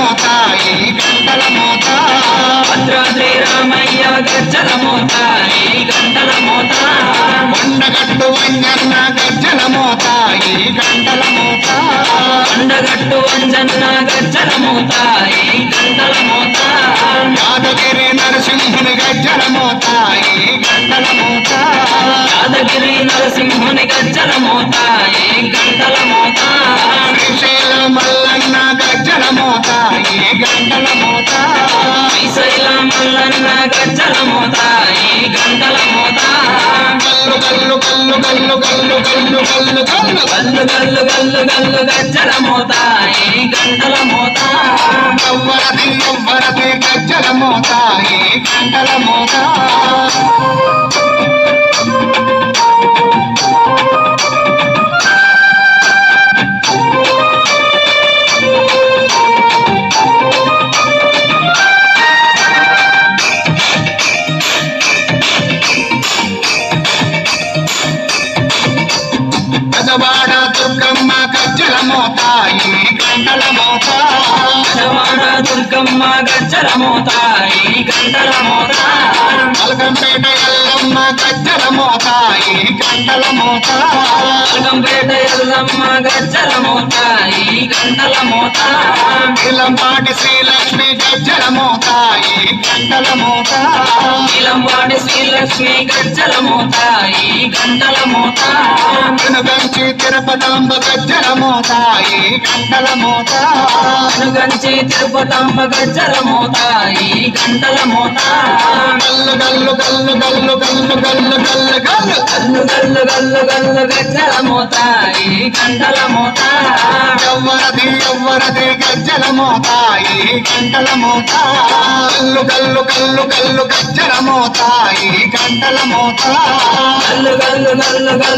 మోత ఈ గంటల మోత భద్రాద్రి రామయ్య గజ్జల మోత ఈ గంటల మోత కొండగట్టు వంజన్న గజ్జల మోత ఈ గంటల మోత కొండగట్టు వంజన్న గజ్జల మోత ఈ గంటల మోత యాదగిరి నరసింహుని గజ్జల మోత ఈ గంటల మోత యాదగిరి నరసింహుని గజ్జల మోత ఈ గంటల మోత శ్రీశైల మల్లన్న గజ్జల మోత ఈ గంటల మోత శ్రీశైల మల్లన్న గజ్జల మోత ఈ గంటల మోత గల్లు గల్లు గల్లు గల్లు గల్లు గల్లు గల్లు గల్లు గల్లు గల్లు గల్లు గల్లు గజ్జల మోత ఈ గంటల మోత ఎవ్వరది గజ్జల మోత ఈ గంటల మోత పెదవాడ దుర్గమ్మ గజ్జల మోత ఈ గంటల మోత పెదవాడ దుర్గమ్మ గజ్జల మోత ఈ గంటల మోత మల్కంపేట ఎల్లమ్మ గజ్జల మోత ఈ గంటల మోత మల్కంపేట ఎల్లమ్మ గజ్జల మోత ఈ గంటల మోత ఇలంపాటి శ్రీలక్ష్మి గజ్జల మోత ఈ గంటల మోత ఇలంపాటి శ్రీలక్ష్మి గజ్జల మోత ఈ గంటల మోత వెనుగంచి తిరుపతాంబ గజ్జల మోత ఈ గంటల మోత వెనుగంచి తిరుపతమ్మ గజ్జల మోత ఈ గంటల మోత గల్లు గల్లు గల్లు గల్లు గల్లు గల్లు గల్లు గల్లు గల్లు గల్లు గల్లు గల్లు గజ్జల మోత ఈ గంటల మోత ఎవ్వరది గజ్జల మోత ఈ గంటల మోత గల్లు గల్లు గల్లు గల్లు గజ్జల మోత ఈ గంటల మోత గల్లు గల్లు గల్లు గల్లు